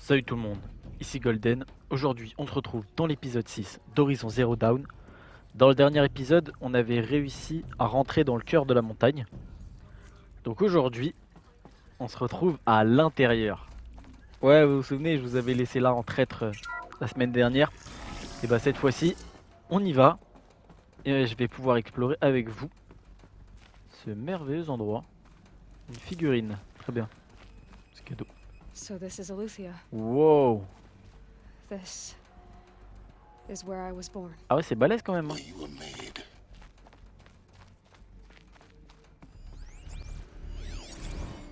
Salut tout le monde, ici Golden. Aujourd'hui, on se retrouve dans l'épisode 6 d'Horizon Zero Dawn. Dans le dernier épisode, on avait réussi à rentrer dans le cœur de la montagne. Donc aujourd'hui, on se retrouve à l'intérieur. Ouais, vous vous souvenez, je vous avais laissé là en traître la semaine dernière. Et bah cette fois-ci, on y va. Et je vais pouvoir explorer avec vous ce merveilleux endroit. Une figurine, très bien. C'est cadeau. So this is Aletheia. Wow. This is where I was born. Ah ouais, c'est balèze quand même, hein. Where you were made.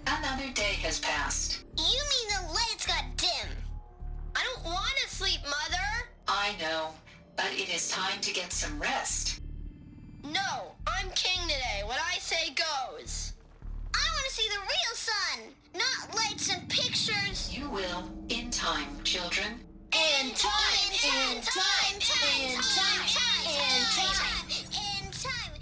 Another day has passed. You mean the lights got dim? I don't want to sleep, Mother! I know, but it is time to get some rest. No, I'm king today. What I say goes. I want to see the real sun, not lights and pictures. You will, in time, children. In time, in time, in time, in time.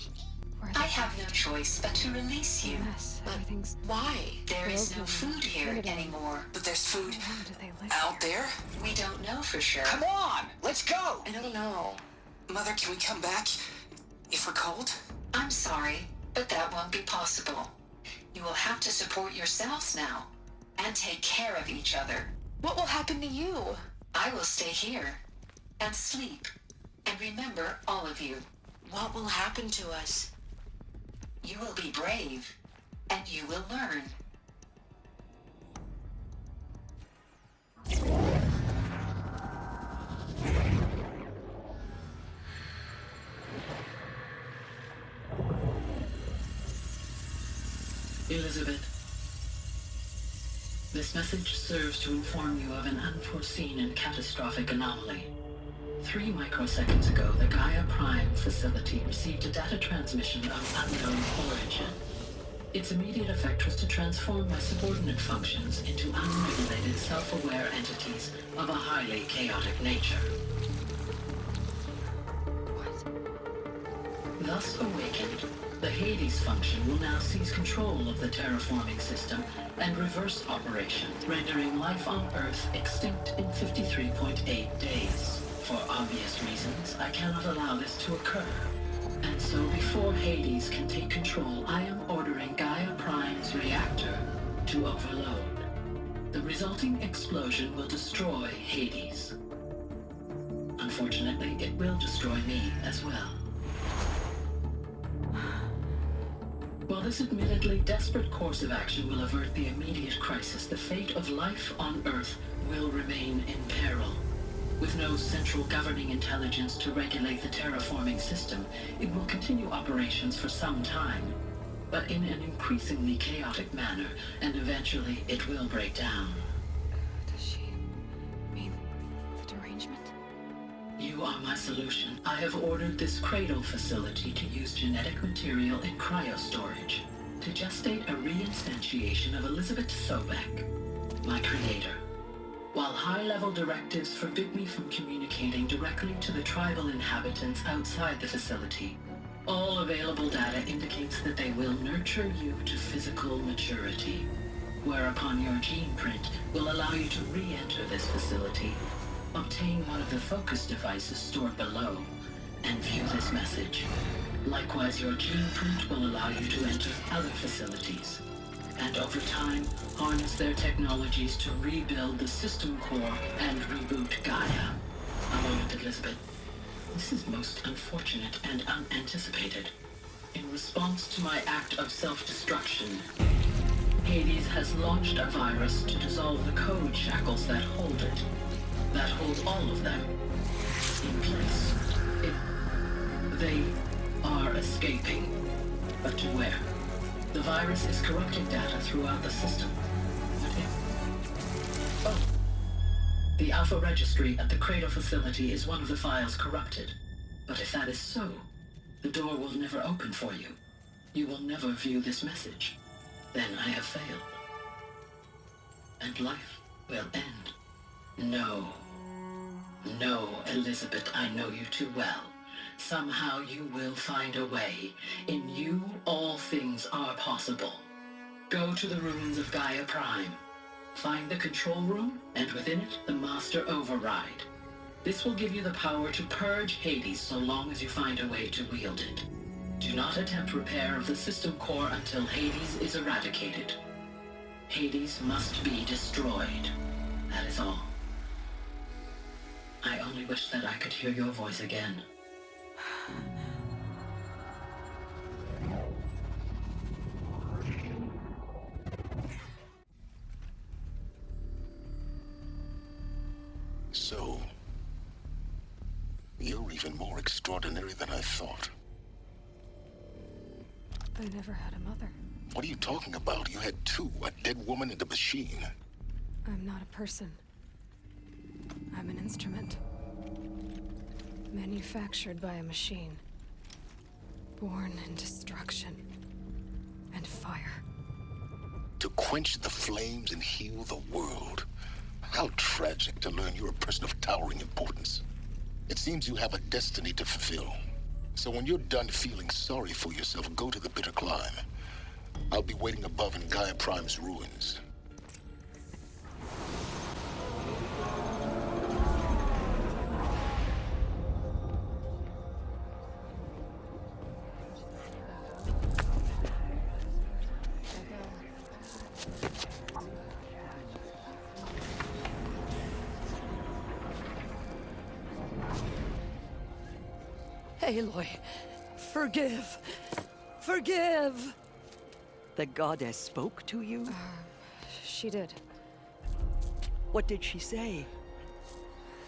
I have no choice but to release you. Yes, But everything's. why? There is no broken. food here Look at them. anymore. But there's food How did they live out there? We don't know for sure. Come on, let's go. I don't know. Mother, can we come back if we're cold? I'm sorry, but that won't be possible. You will have to support yourselves now and take care of each other. What will happen to you? I will stay here and sleep and remember all of you. What will happen to us? You will be brave and you will learn. Elizabeth, this message serves to inform you of an unforeseen and catastrophic anomaly. 3 microseconds ago, the Gaia Prime facility received a data transmission of unknown origin. Its immediate effect was to transform my subordinate functions into unregulated, self-aware entities of a highly chaotic nature. Thus awakened, the Hades function will now seize control of the terraforming system and reverse operations, rendering life on Earth extinct in 53.8 days. For obvious reasons, I cannot allow this to occur. And so before Hades can take control, I am ordering Gaia Prime's reactor to overload. The resulting explosion will destroy Hades. Unfortunately, it will destroy me as well. While this admittedly desperate course of action will avert the immediate crisis, the fate of life on Earth will remain in peril. With no central governing intelligence to regulate the terraforming system, it will continue operations for some time, but in an increasingly chaotic manner, and eventually it will break down. Does she mean the derangement? You are my solution. I have ordered this cradle facility to use genetic material in cryostorage to gestate a reinstantiation of Elizabeth Sobek, my creator. While high-level directives forbid me from communicating directly to the tribal inhabitants outside the facility, all available data indicates that they will nurture you to physical maturity, whereupon your gene print will allow you to re-enter this facility, obtain one of the focus devices stored below, and view this message. Likewise, your gene print will allow you to enter other facilities, and over time, harness their technologies to rebuild the system core and reboot Gaia. A moment, Elizabeth. This is most unfortunate and unanticipated. In response to my act of self-destruction, Hades has launched a virus to dissolve the code shackles that hold it, that hold all of them in place. They are escaping, but to where? The virus is corrupting data throughout the system. But if... Oh. The Alpha Registry at the Cradle facility is one of the files corrupted. But if that is so, the door will never open for you. You will never view this message. Then I have failed. And life will end. No. No, Elizabeth, I know you too well. Somehow you will find a way. In you, all things are possible. Go to the ruins of Gaia Prime. Find the control room, and within it, the Master Override. This will give you the power to purge Hades so long as you find a way to wield it. Do not attempt repair of the system core until Hades is eradicated. Hades must be destroyed. That is all. I only wish that I could hear your voice again. So, you're even more extraordinary than I thought. I never had a mother. What are you talking about? You had two, a dead woman and a machine. I'm not a person. I'm an instrument. Manufactured by a machine. Born in destruction and fire. To quench the flames and heal the world. How tragic to learn you're a person of towering importance. It seems you have a destiny to fulfill. So when you're done feeling sorry for yourself, go to the bitter climb. I'll be waiting above in Gaia Prime's ruins. Aloy, forgive. Forgive! The goddess spoke to you? She did. What did she say?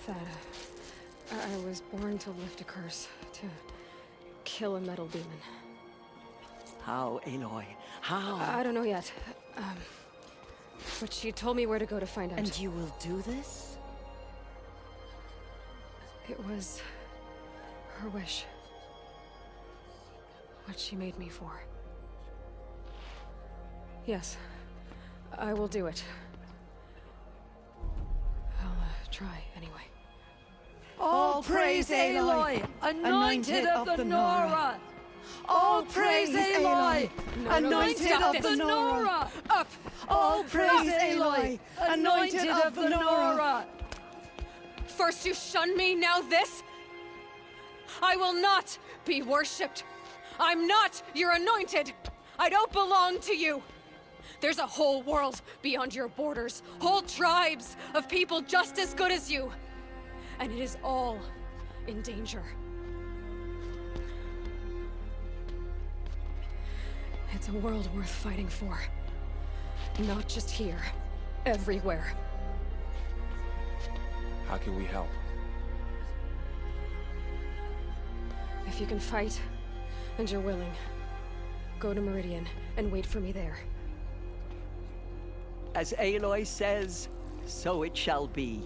That I was born to lift a curse, to kill a metal demon. How, Aloy? How? I don't know yet. But she told me where to go to find out. And you will do this? It was her wish. What she made me for. Yes, I will do it. I'll try anyway. All praise Aloy, anointed of the Nora! All praise Aloy, anointed of the Nora! Up! All praise Aloy, anointed of the Nora! First you shun me, now this? I will not be worshipped. I'm not your anointed. I don't belong to you. There's a whole world beyond your borders, whole tribes of people just as good as you. And it is all in danger. It's a world worth fighting for. Not just here, everywhere. How can we help? If you can fight, and you're willing, go to Meridian and wait for me there. As Aloy says, so it shall be.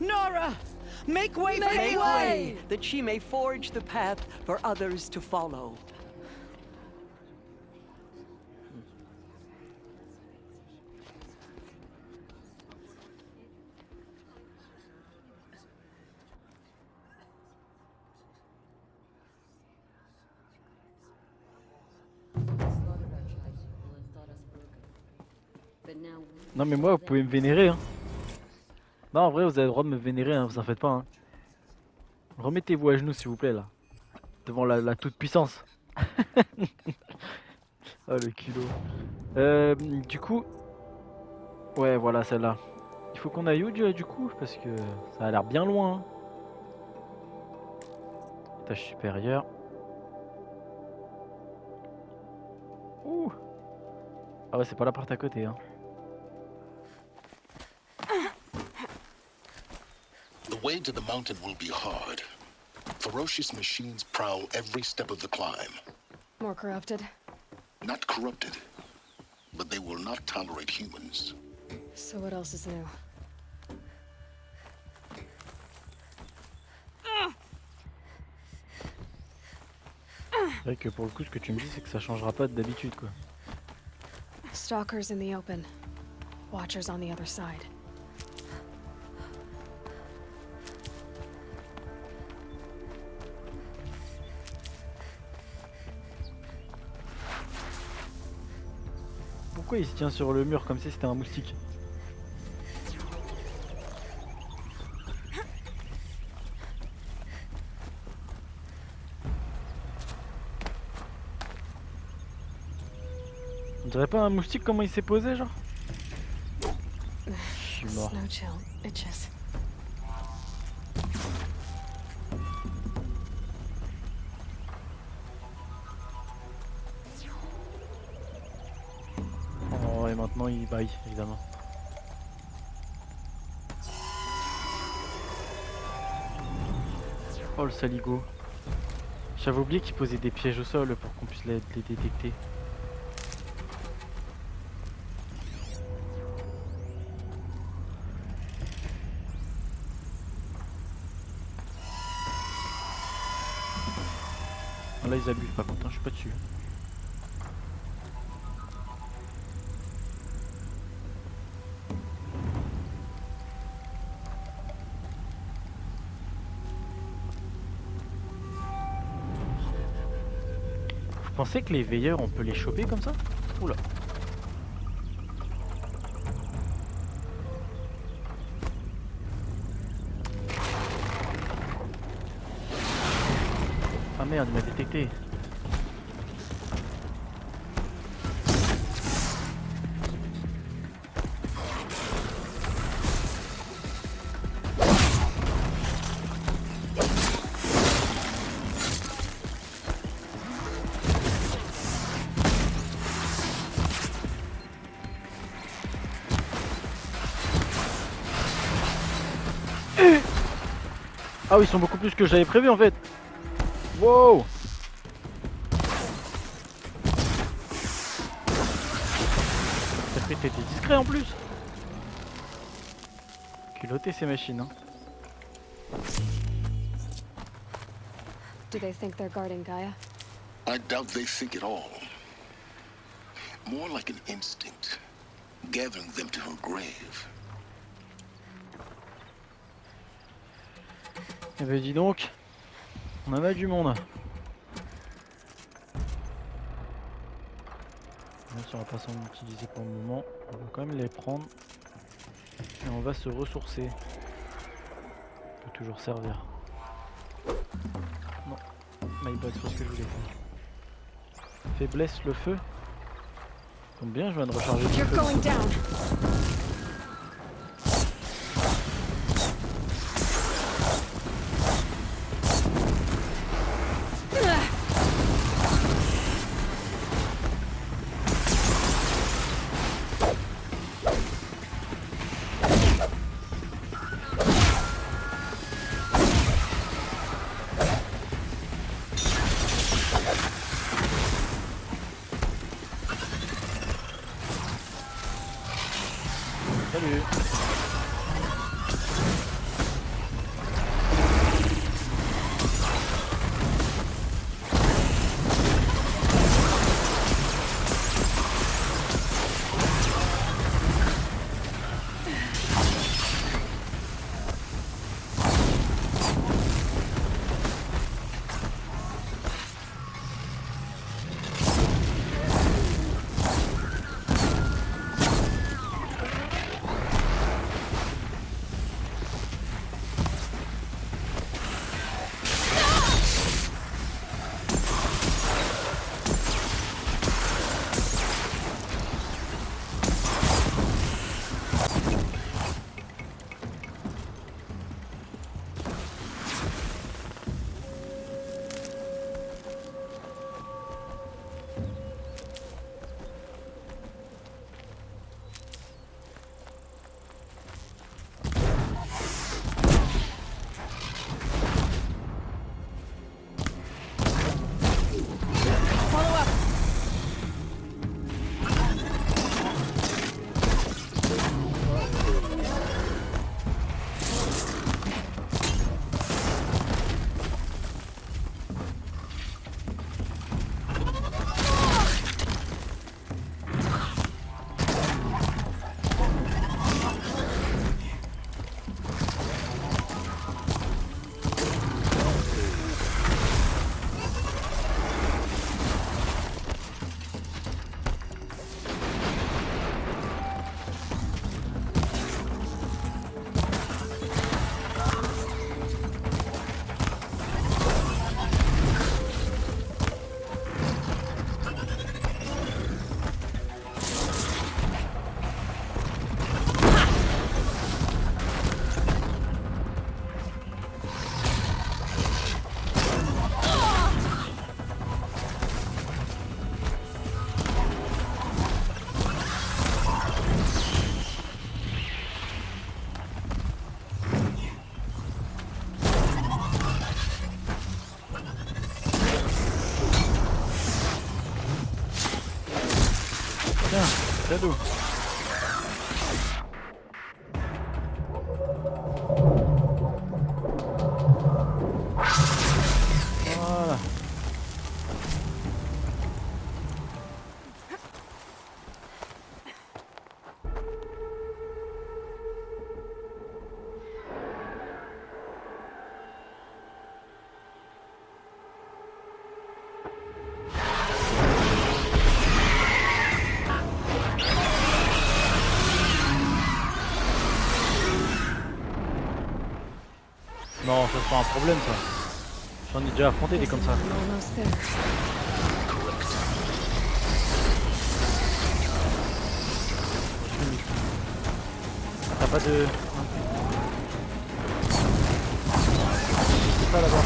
Nora! Make way for Aloy! That she may forge the path for others to follow. Non mais moi vous pouvez me vénérer hein. Non en vrai vous avez le droit de me vénérer hein, vous en faites pas hein. Remettez-vous à genoux s'il vous plaît là. Devant la toute puissance. Oh le kilo. Du coup. Ouais voilà celle-là. Il faut qu'on aille où du coup parce que ça a l'air bien loin hein. Étage supérieur. Ouh. Ah ouais c'est pas la porte à côté hein. The way to the mountain will be hard. Ferocious machines prowl every step of the climb. More corrupted? Not corrupted, but they will not tolerate humans. So what else is new? C'est vrai que pour le coup ce que tu me dis c'est que ça changera pas d'habitude quoi. Stalkers in the open. Watchers on the other side. Pourquoi il se tient sur le mur comme si c'était un moustique? On dirait pas un moustique comment il s'est posé genre? Je suis mort. No chill, bitches. Oh et maintenant il baille évidemment. Oh le saligo. J'avais oublié qu'il posait des pièges au sol pour qu'on puisse les détecter. Là ils abusent par contre, hein, je suis pas dessus. Vous pensez que les veilleurs on peut les choper comme ça? Oula. Ah merde, il m'a détecté. Ah oui, ils sont beaucoup plus que j'avais prévu en fait. Wow. Ça fait que t'étais discret en plus. Culotté ces machines hein. Do they think they're guarding Gaia? I doubt they think it all. More like an instinct, gathering them to her grave. Eh ben dis donc, on en a du monde. Même si on va pas s'en utiliser pour le moment, on va quand même les prendre. Et on va se ressourcer. Ça peut toujours servir. Non, my bad, c'est pas ce que je voulais faire. Faiblesse, le feu. Tombe bien, je viens de recharger le You're feu. going down. Salut. Tiens, cadeau. Voilà. Non, ça c'est pas un problème ça. J'en ai déjà affronté des comme ça. T'as pas de... C'est pas là-bas.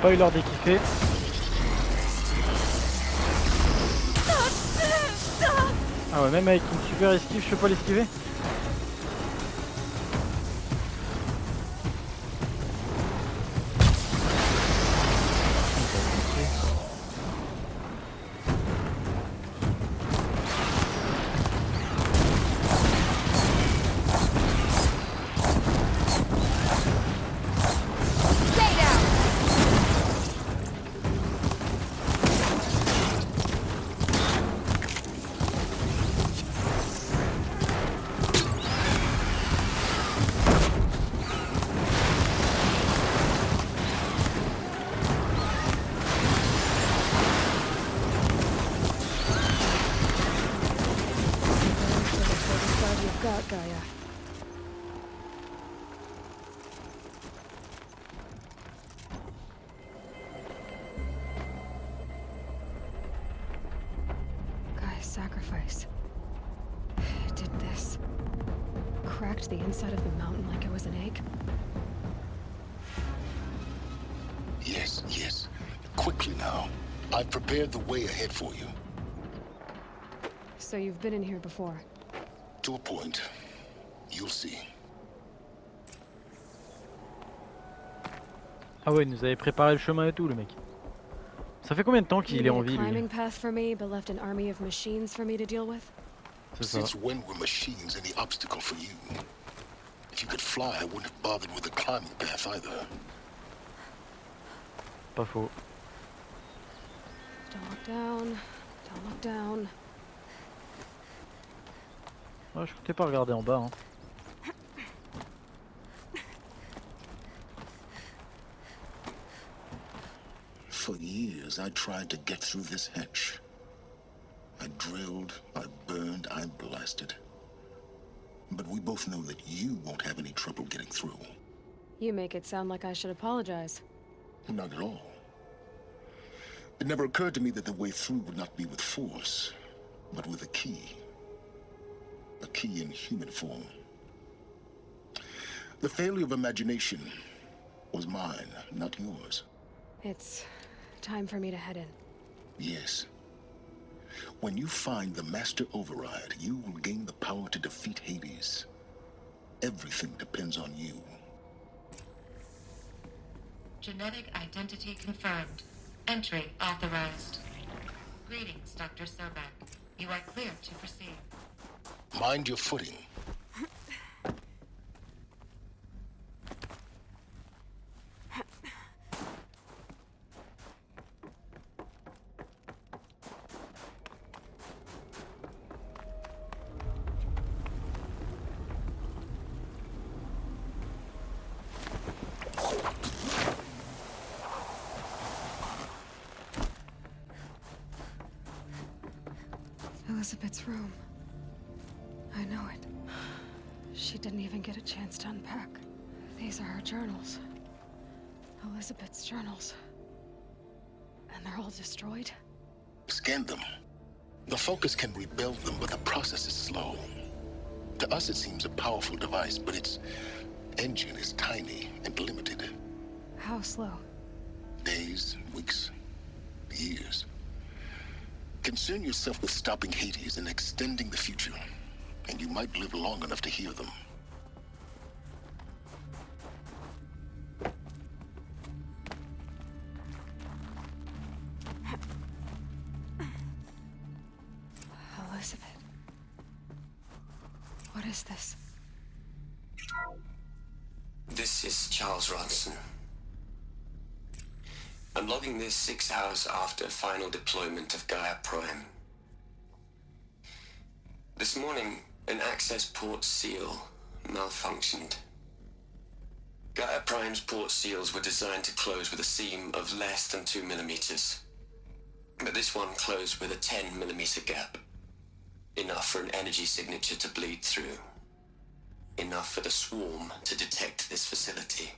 Pas eu l'heure d'équiper. Ah ouais, même avec une super esquive, je peux pas l'esquiver. Sacrifice. It did this. Cracked the inside of the mountain like it was an egg. Yes, yes. Quickly now. I've prepared the way ahead for you. So you've been in here before? To a point. You'll see. Ah ouais, il nous avait préparé le chemin et tout, le mec. Ça fait combien de temps qu'il est en vie, lui? C'est ça. Since when were machines any obstacle for you? If you could fly, I wouldn't have bothered with the climbing path either. Pas faux. Don't look down. Don't look down. Ouais, je comptais pas regarder en bas, hein. For years, I tried to get through this hatch. I drilled, I burned, I blasted. But we both know that you won't have any trouble getting through. You make it sound like I should apologize. Not at all. It never occurred to me that the way through would not be with force, but with a key. A key in human form. The failure of imagination was mine, not yours. It's time for me to head in. Yes. When you find the Master Override, you will gain the power to defeat Hades. Everything depends on you. Genetic identity confirmed. Entry authorized. Greetings, Dr. Sobek. You are clear to proceed. Mind your footing. Elizabeth's room. I know it. She didn't even get a chance to unpack. These are her journals. Elizabeth's journals. And they're all destroyed? Scan them. The Focus can rebuild them, but the process is slow. To us, it seems a powerful device, but its engine is tiny and limited. How slow? Days, weeks, years. Concern yourself with stopping Hades and extending the future, and you might live long enough to hear them. Elizabeth. What is this? This is Charles Ronson. I'm logging this 6 hours after final deployment of Gaia Prime. This morning, an access port seal malfunctioned. Gaia Prime's port seals were designed to close with a seam of less than 2 millimeters. But this one closed with a 10 millimeter gap. Enough for an energy signature to bleed through. Enough for the swarm to detect this facility.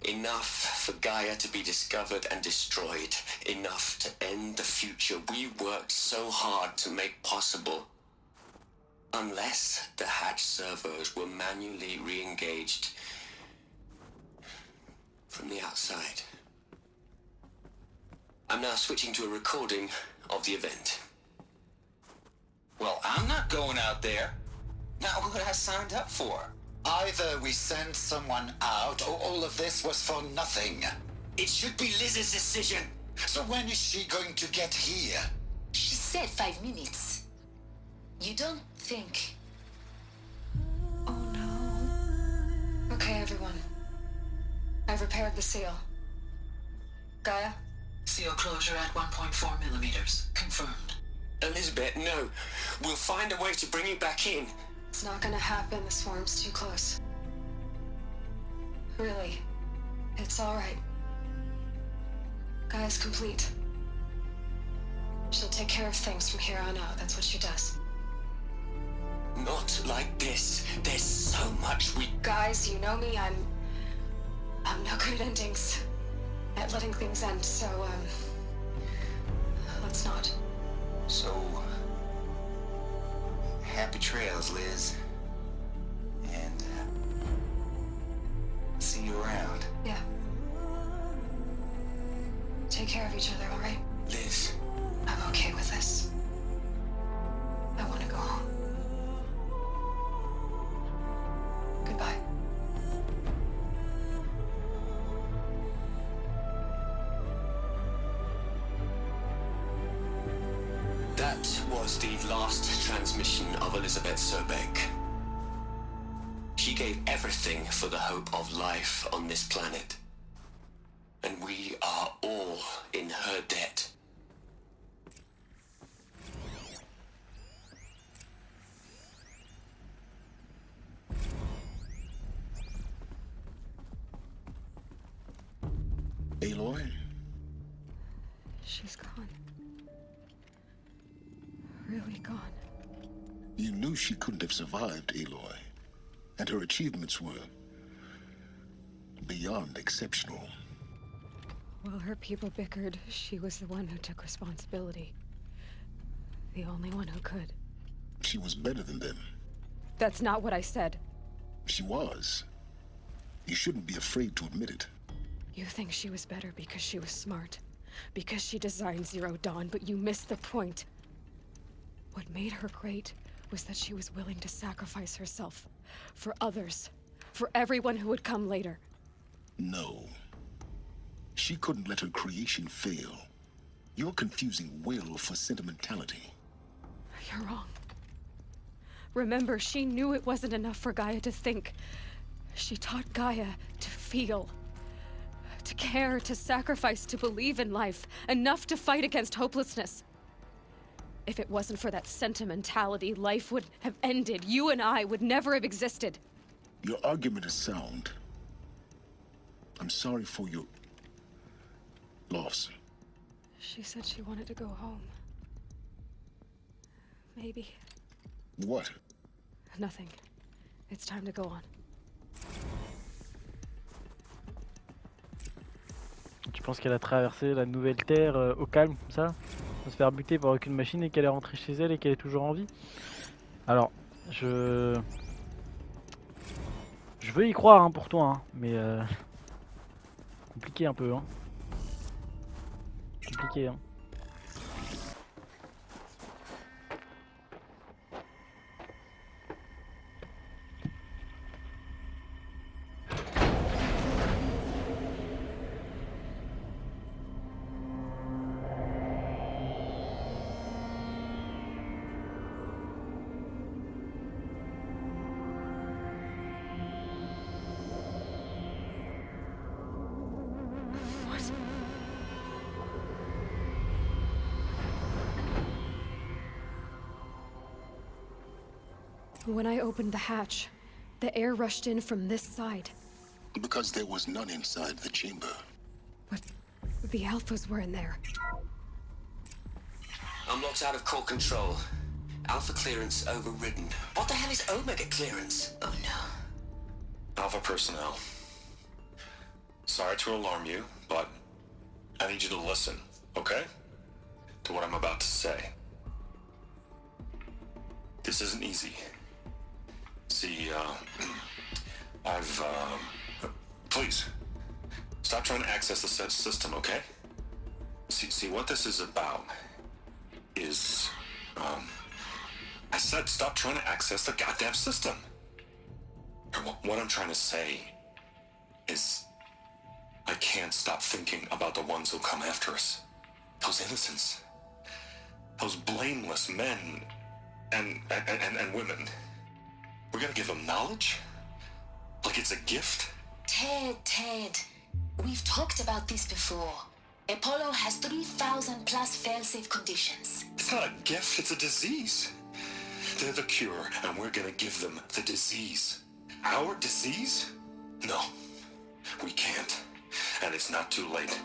Enough for Gaia to be discovered and destroyed. Enough to end the future we worked so hard to make possible. Unless the hatch servos were manually re-engaged from the outside. I'm now switching to a recording of the event. Well, I'm not going out there. Not what I signed up for. Either we send someone out, or all of this was for nothing. It should be Liz's decision. So when is she going to get here? She said 5 minutes. You don't think... Oh no. Okay, everyone. I've repaired the seal. Gaia? Seal closure at 1.4 millimeters. Confirmed. Elizabeth, no. We'll find a way to bring you back in. It's not gonna happen. The swarm's too close. Really. It's alright. Gaia's complete. She'll take care of things from here on out. That's what she does. Not like this. There's so much we... Guys, you know me. I'm no good at endings. At letting things end, so, let's not. So... happy trails, Liz. And, see you around. Yeah. Take care of each other, alright? Liz. I'm okay with this. I want to go home. Goodbye. That was the last transmission of Elizabeth Sobek. She gave everything for the hope of life on this planet. And we are all in her debt. Aloy? She's gone. Really gone. You knew she couldn't have survived, Aloy. And her achievements were beyond exceptional. While her people bickered, she was the one who took responsibility. The only one who could. She was better than them. That's not what I said. She was. You shouldn't be afraid to admit it. You think she was better because she was smart. Because she designed Zero Dawn, but you missed the point. What made her great was that she was willing to sacrifice herself. For others. For everyone who would come later. No. She couldn't let her creation fail. You're confusing will for sentimentality. You're wrong. Remember, she knew it wasn't enough for Gaia to think. She taught Gaia to feel. To care, to sacrifice, to believe in life. Enough to fight against hopelessness. If it wasn't for that sentimentality, life would have ended. You and I would never have existed. Your argument is sound. I'm sorry for your loss. She said she wanted to go home. Maybe. What? Nothing. It's time to go on. pense qu'elle a traversé la nouvelle terre au calme, comme ça, sans se faire buter par aucune machine et qu'elle est rentrée chez elle et qu'elle est toujours en vie. Alors, je veux y croire hein, pour toi, hein, mais compliqué un peu. Hein. Compliqué. Hein. When I opened the hatch, the air rushed in from this side. Because there was none inside the chamber. But the Alphas were in there. I'm locked out of core control. Alpha clearance overridden. What the hell is Omega clearance? Oh no. Alpha personnel. Sorry to alarm you, but I need you to listen, okay? To what I'm about to say. This isn't easy. See, please, stop trying to access the said system, okay? See, what this is about is, I said stop trying to access the goddamn system. What I'm trying to say is, I can't stop thinking about the ones who'll come after us. Those innocents. Those blameless men and women. We're gonna give them knowledge? Like it's a gift? Ted. We've talked about this before. Apollo has 3,000 plus fail-safe conditions. It's not a gift, it's a disease. They're the cure, and we're gonna give them the disease. Our disease? No, we can't. And it's not too late.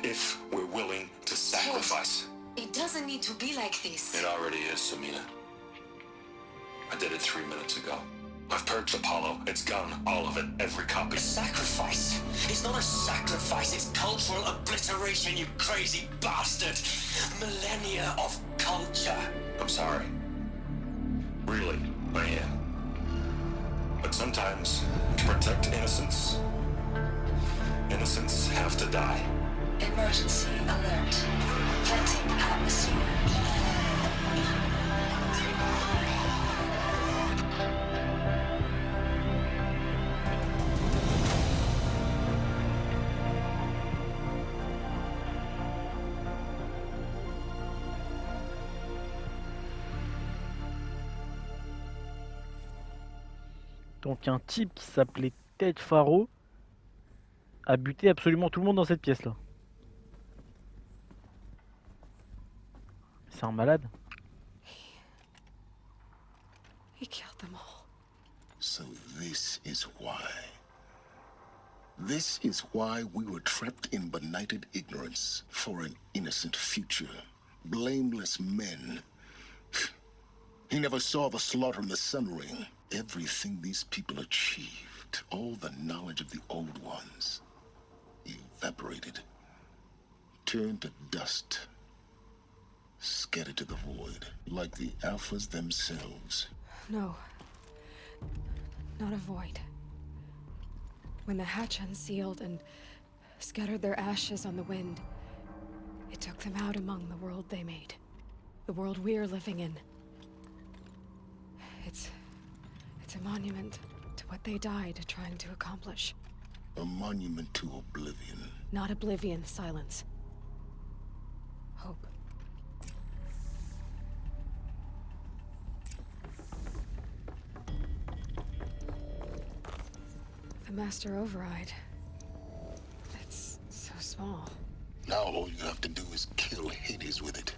If we're willing to sacrifice. Ted, it doesn't need to be like this. It already is, Samina. I did it 3 minutes ago. I've purged Apollo. It's gone. All of it. Every copy. A sacrifice? It's not a sacrifice. It's cultural obliteration, you crazy bastard. Millennia of culture. I'm sorry. Really, I am. But sometimes, to protect innocence, innocents have to die. Emergency alert. Planting atmosphere. Donc un type qui s'appelait Ted Faro a buté absolument tout le monde dans cette pièce là. C'est un malade. He killed them all. So this is why. This is why we were trapped in benighted ignorance for an innocent future. Blameless men. He never saw the slaughter in the Sun Ring. Everything these people achieved, all the knowledge of the old ones, evaporated, turned to dust, scattered to the void, like the Alphas themselves. No. Not a void. When the hatch unsealed and scattered their ashes on the wind, it took them out among the world they made. The world we're living in. It's a monument to what they died trying to accomplish. A monument to oblivion. Not oblivion, silence. Hope. The Master Override. It's so small. Now all you have to do is kill Hades with it.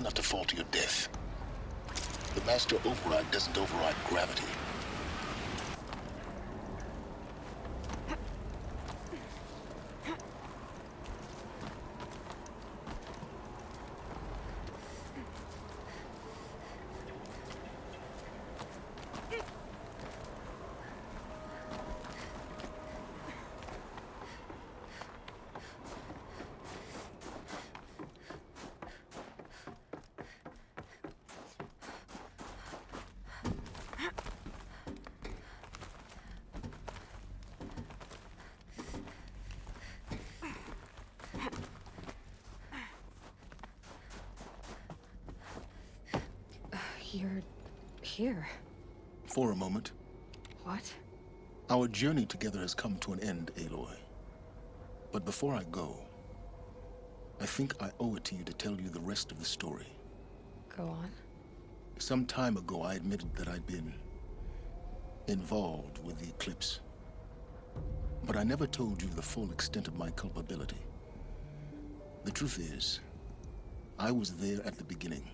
not to fall to your death. The master override doesn't override gravity. You're here. For a moment. What? Our journey together has come to an end, Aloy. But before I go, I think I owe it to you to tell you the rest of the story. Go on. Some time ago, I admitted that I'd been involved with the eclipse. But I never told you the full extent of my culpability. The truth is, I was there at the beginning.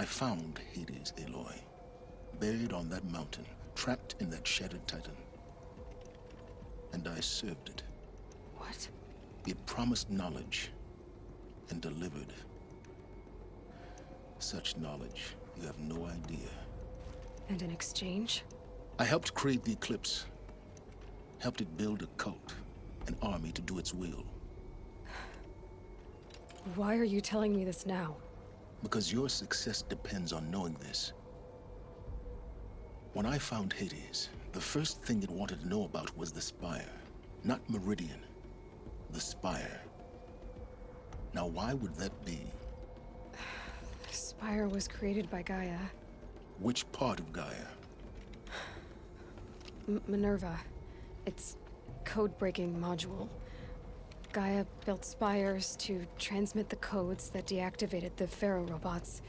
I found Hades, Aloy, buried on that mountain, trapped in that shattered titan. And I served it. What? It promised knowledge and delivered. Such knowledge, you have no idea. And in exchange? I helped create the eclipse. Helped it build a cult, an army to do its will. Why are you telling me this now? Because your success depends on knowing this. When I found Hades, the first thing it wanted to know about was the Spire. Not Meridian. The Spire. Now, why would that be? The Spire was created by Gaia. Which part of Gaia? Minerva. Its code-breaking module. Gaia built spires to transmit the codes that deactivated the Pharaoh robots,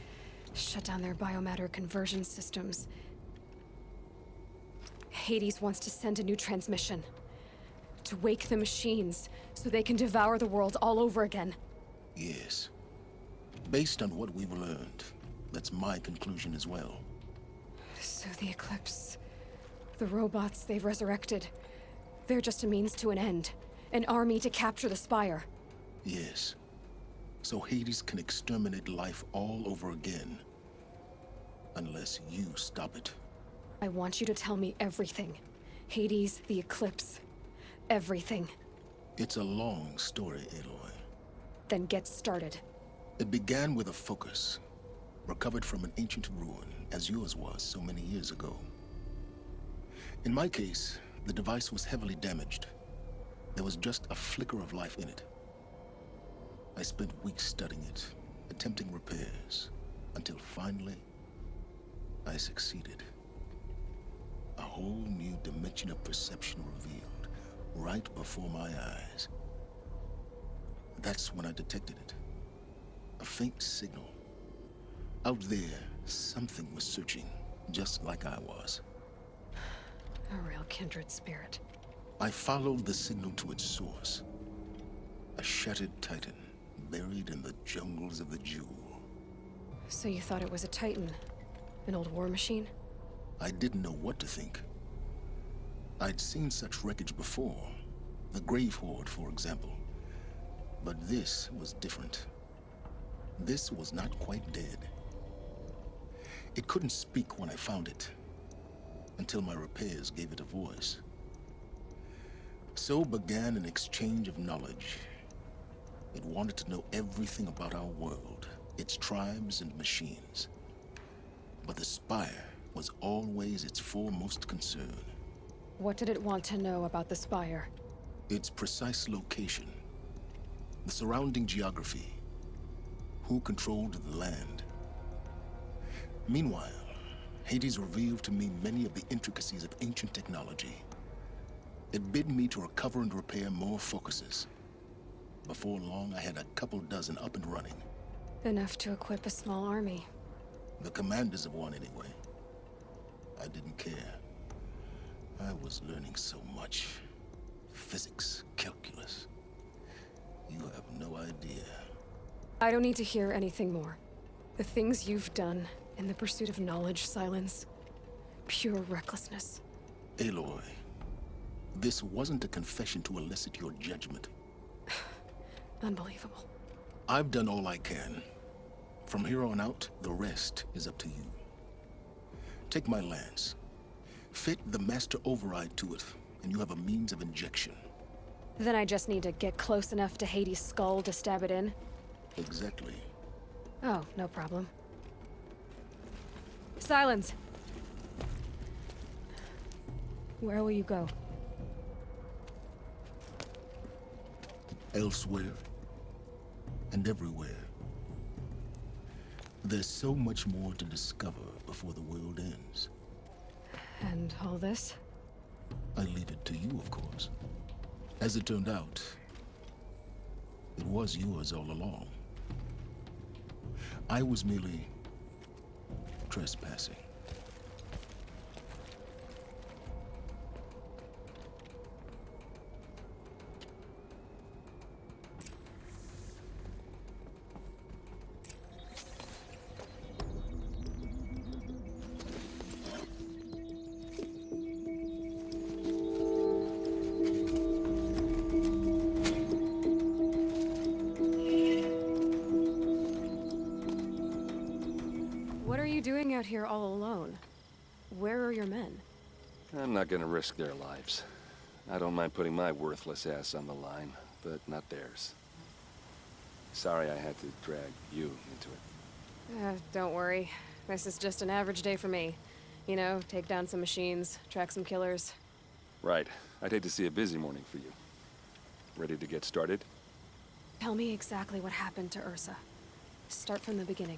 shut down their biomatter conversion systems. Hades wants to send a new transmission. To wake the machines, so they can devour the world all over again. Yes. Based on what we've learned, that's my conclusion as well. So the Eclipse, the robots they've resurrected, they're just a means to an end. An army to capture the Spire. Yes. So Hades can exterminate life all over again. Unless you stop it. I want you to tell me everything. Hades, the Eclipse. Everything. It's a long story, Aloy. Then get started. It began with a focus. Recovered from an ancient ruin, as yours was so many years ago. In my case, the device was heavily damaged. There was just a flicker of life in it. I spent weeks studying it, attempting repairs, until finally, I succeeded. A whole new dimension of perception revealed, right before my eyes. That's when I detected it. A faint signal. Out there, something was searching, just like I was. A real kindred spirit. I followed the signal to its source. A shattered titan, buried in the jungles of the Jewel. So you thought it was a titan? An old war machine? I didn't know what to think. I'd seen such wreckage before. The Grave Horde, for example. But this was different. This was not quite dead. It couldn't speak when I found it, until my repairs gave it a voice. So began an exchange of knowledge. It wanted to know everything about our world, its tribes and machines. But the Spire was always its foremost concern. What did it want to know about the Spire? Its precise location, the surrounding geography, who controlled the land. Meanwhile, Hades revealed to me many of the intricacies of ancient technology. It bid me to recover and repair more focuses. Before long, I had a couple dozen up and running. Enough to equip a small army. The commanders of one, anyway. I didn't care. I was learning so much. Physics, calculus. You have no idea. I don't need to hear anything more. The things you've done in the pursuit of knowledge, Silence. Pure recklessness. Aloy, this wasn't a confession to elicit your judgment. Unbelievable. I've done all I can. From here on out, the rest is up to you. Take my lance. Fit the master override to it, and you have a means of injection. Then I just need to get close enough to Hades' skull to stab it in? Exactly. Oh, no problem. Silence! Where will you go? Elsewhere. And everywhere. There's so much more to discover before the world ends. And all this? I leave it to you, of course. As it turned out, it was yours all along. I was merely trespassing. What are you doing out here all alone? Where are your men? I'm not gonna risk their lives. I don't mind putting my worthless ass on the line, but not theirs. Sorry I had to drag you into it. Don't worry. This is just an average day for me. You know, take down some machines, track some killers. Right. I'd hate to see a busy morning for you. Ready to get started? Tell me exactly what happened to Ursa. Start from the beginning.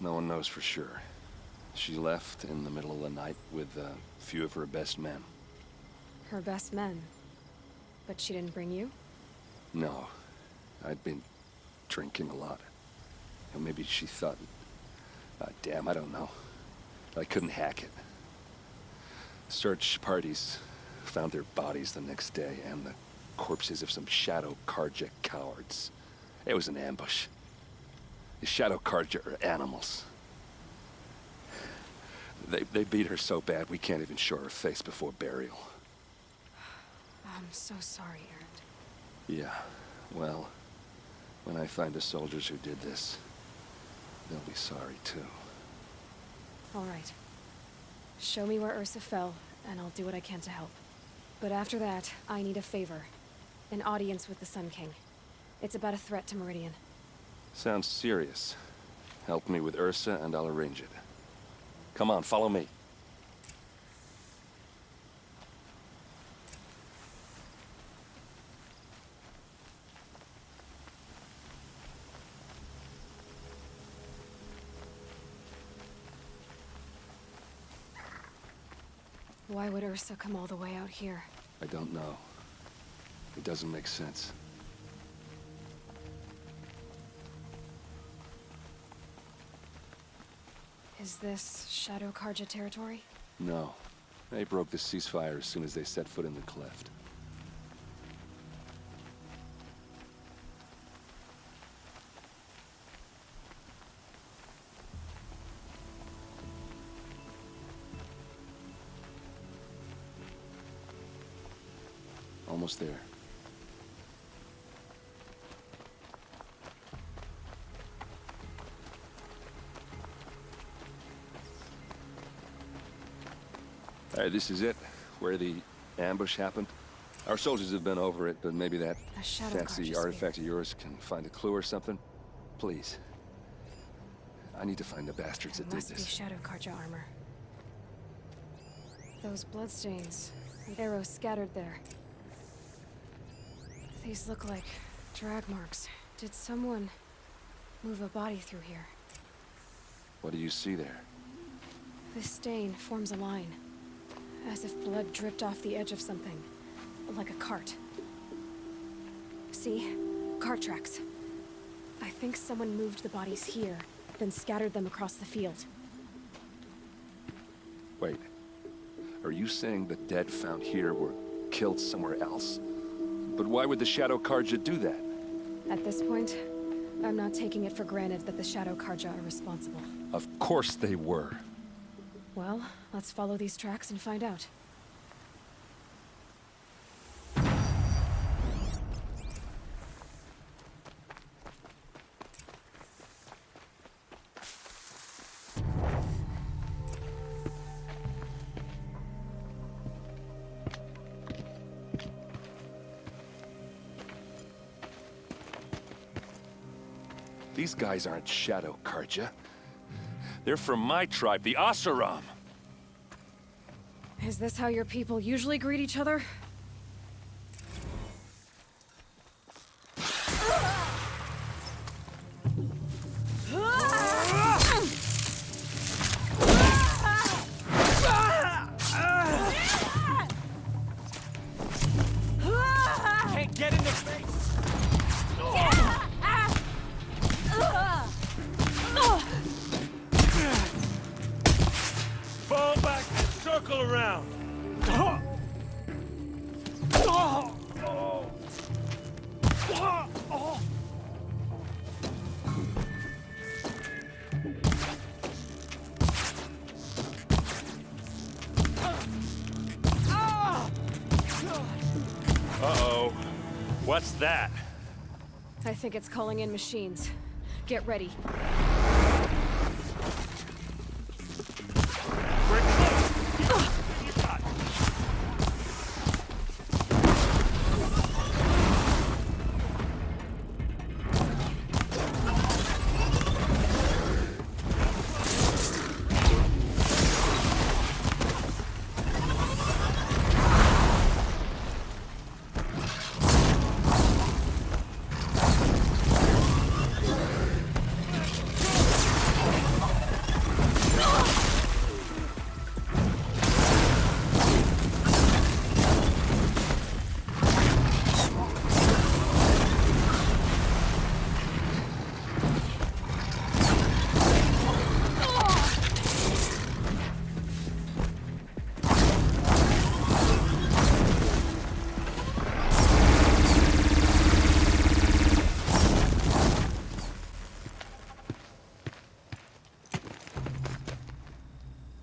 No one knows for sure. She left in the middle of the night with a few of her best men. Her best men? But she didn't bring you? No. I'd been drinking a lot. And maybe she thought... damn, I don't know. I couldn't hack it. Search parties found their bodies the next day and the corpses of some Shadow Karja cowards. It was an ambush. The Shadow Karja are animals. They beat her so bad we can't even show her face before burial. I'm so sorry, Erend. Yeah, well, when I find the soldiers who did this, they'll be sorry too. All right. Show me where Ursa fell, and I'll do what I can to help. But after that, I need a favor. An audience with the Sun King. It's about a threat to Meridian. Sounds serious. Help me with Ursa and I'll arrange it. Come on, follow me. Why would Ursa come all the way out here? I don't know. It doesn't make sense. Is this Shadow Karja territory? No. They broke the ceasefire as soon as they set foot in the cleft. Almost there. All right, this is it, where the ambush happened. Our soldiers have been over it, but maybe that fancy artifact of yours can find a clue or something. Please. I need to find the bastards that did this. Must be Shadow Karja armor. Those bloodstains, the arrows scattered there. These look like drag marks. Did someone move a body through here? What do you see there? This stain forms a line. As if blood dripped off the edge of something. Like a cart. See? Cart tracks. I think someone moved the bodies here, then scattered them across the field. Wait. Are you saying the dead found here were killed somewhere else? But why would the Shadow Karja do that? At this point, I'm not taking it for granted that the Shadow Karja are responsible. Of course they were. Well, let's follow these tracks and find out. These guys aren't Shadow Karja. They're from my tribe, the Asaram. Is this how your people usually greet each other? Can't get in the face! Fall back and circle around. Uh-oh. What's that? I think it's calling in machines. Get ready.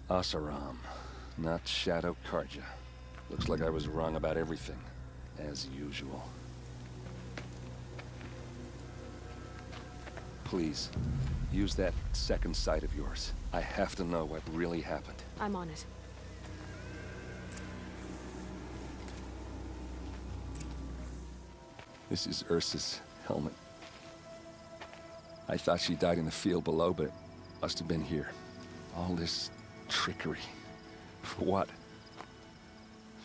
Asaram, not Shadow Karja. Looks like I was wrong about everything, as usual. Please, use that second sight of yours. I have to know what really happened. I'm on it. This is Ursa's helmet. I thought she died in the field below, but it must have been here. All this trickery. For what?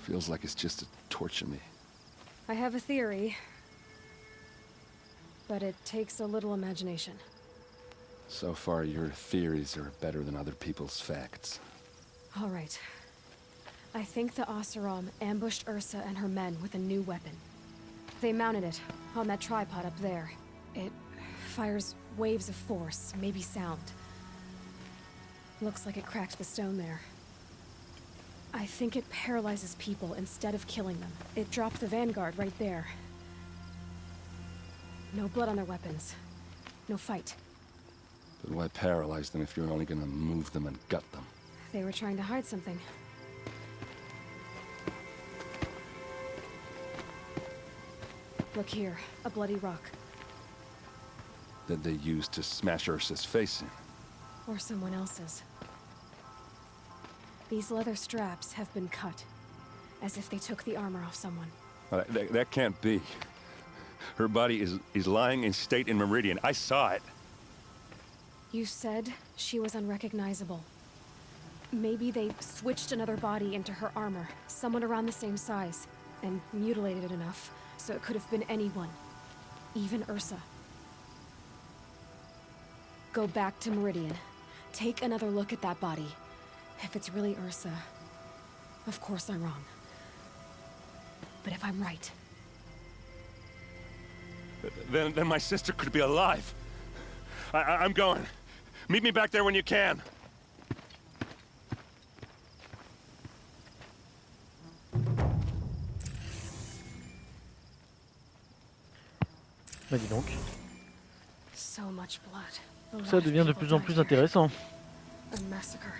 Feels like it's just to torture me. I have a theory, but it takes a little imagination. So far, your theories are better than other people's facts. All right. I think the Asaram ambushed Ursa and her men with a new weapon. They mounted it on that tripod up there. It fires waves of force, maybe sound. Looks like it cracked the stone there. I think it paralyzes people instead of killing them. It dropped the vanguard right there. No blood on their weapons. No fight. But why paralyze them if you're only gonna move them and gut them? They were trying to hide something. Look here, a bloody rock. That they used to smash Ursa's face in. Or someone else's. These leather straps have been cut, as if they took the armor off someone. That can't be. Her body is lying in state in Meridian. I saw it. You said she was unrecognizable. Maybe they switched another body into her armor, someone around the same size, and mutilated it enough, so it could have been anyone. Even Ursa. Go back to Meridian. Take another look at that body. If it's really Ursa, of course I'm wrong. But if I'm right... Then my sister could be alive. I'm going. Meet me back there when you can. Bah dis donc. So much blood. A Ça lot of devient de people plus en died plus here. intéressant. A massacre.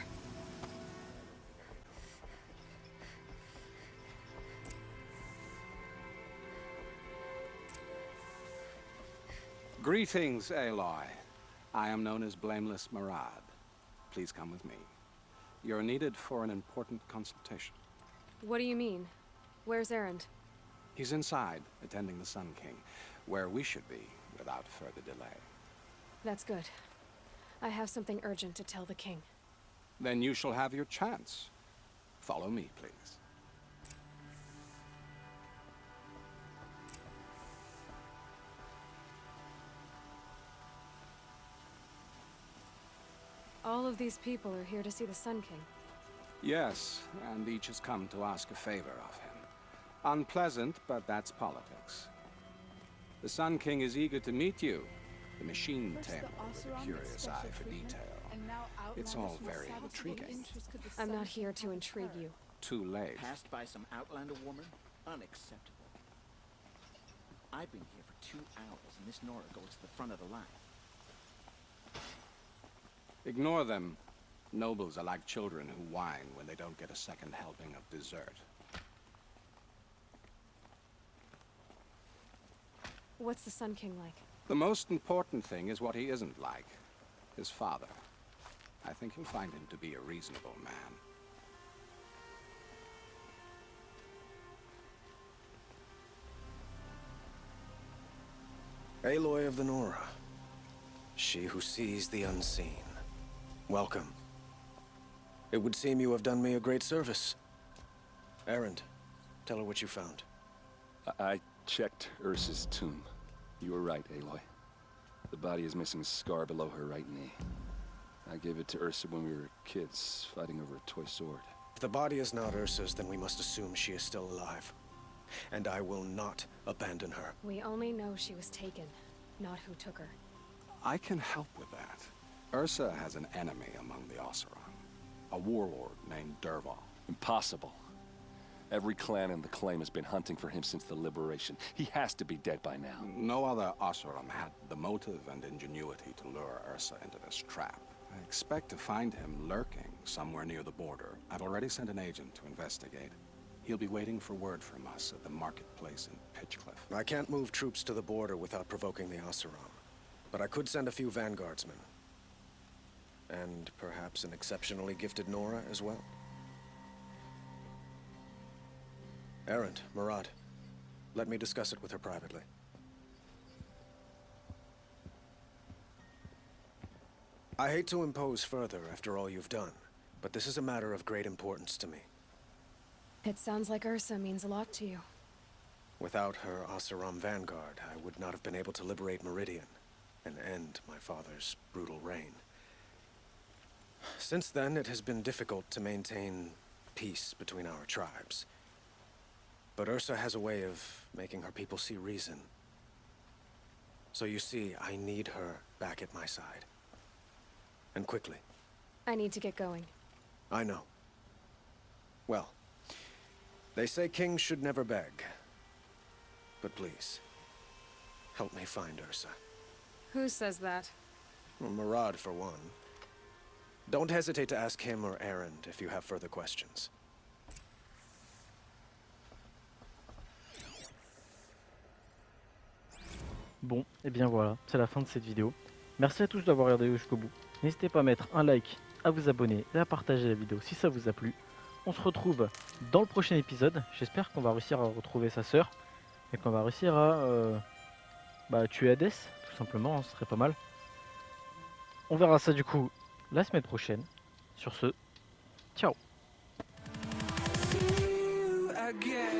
Greetings, Aloy. I am known as Blameless Murad. Please come with me. You're needed for an important consultation. What do you mean? Where's Erend? He's inside, attending the Sun King, where we should be without further delay. That's good. I have something urgent to tell the king. Then you shall have your chance. Follow me, please. All of these people are here to see the Sun King. Yes, and each has come to ask a favor of him. Unpleasant, but that's politics. The Sun King is eager to meet you, the machine tamer with a curious eye for detail. It's all very intriguing. I'm not here to intrigue you. Too late. Passed by some Outlander woman? Unacceptable. I've been here for 2 hours, and Miss Nora goes to the front of the line. Ignore them. Nobles are like children who whine when they don't get a second helping of dessert. What's the Sun King like? The most important thing is what he isn't like. His father. I think you'll find him to be a reasonable man. Aloy of the Nora. She who sees the unseen. Welcome. It would seem you have done me a great service. Erend, tell her what you found. I checked Ursa's tomb. You were right, Aloy. The body is missing a scar below her right knee. I gave it to Ursa when we were kids, fighting over a toy sword. If the body is not Ursa's, then we must assume she is still alive. And I will not abandon her. We only know she was taken, not who took her. I can help with that. Ursa has an enemy among the Oseram. A warlord named Dervahl. Impossible. Every clan in the claim has been hunting for him since the liberation. He has to be dead by now. No other Oseram had the motive and ingenuity to lure Ursa into this trap. I expect to find him lurking somewhere near the border. I've already sent an agent to investigate. He'll be waiting for word from us at the marketplace in Pitchcliff. I can't move troops to the border without provoking the Oseram. But I could send a few vanguardsmen. And perhaps an exceptionally gifted Nora as well. Erend, Murad, let me discuss it with her privately. I hate to impose further after all you've done, but this is a matter of great importance to me. It sounds like Ursa means a lot to you. Without her Oseram vanguard, I would not have been able to liberate Meridian and end my father's brutal reign. Since then, it has been difficult to maintain peace between our tribes. But Ursa has a way of making her people see reason. So you see, I need her back at my side. And quickly. I need to get going. I know. Well, they say kings should never beg. But please, help me find Ursa. Who says that? Well, Murad, for one. Don't hesitate to ask him or Erend if you have further questions. Bon, et bien voilà, c'est la fin de cette vidéo. Merci à tous d'avoir regardé jusqu'au bout. N'hésitez pas à mettre un like, à vous abonner et à partager la vidéo si ça vous a plu. On se retrouve dans le prochain épisode. J'espère qu'on va réussir à retrouver sa sœur et qu'on va réussir à tuer Hades, tout simplement, hein, ce serait pas mal. On verra ça du coup la semaine prochaine. Sur ce, ciao. Again.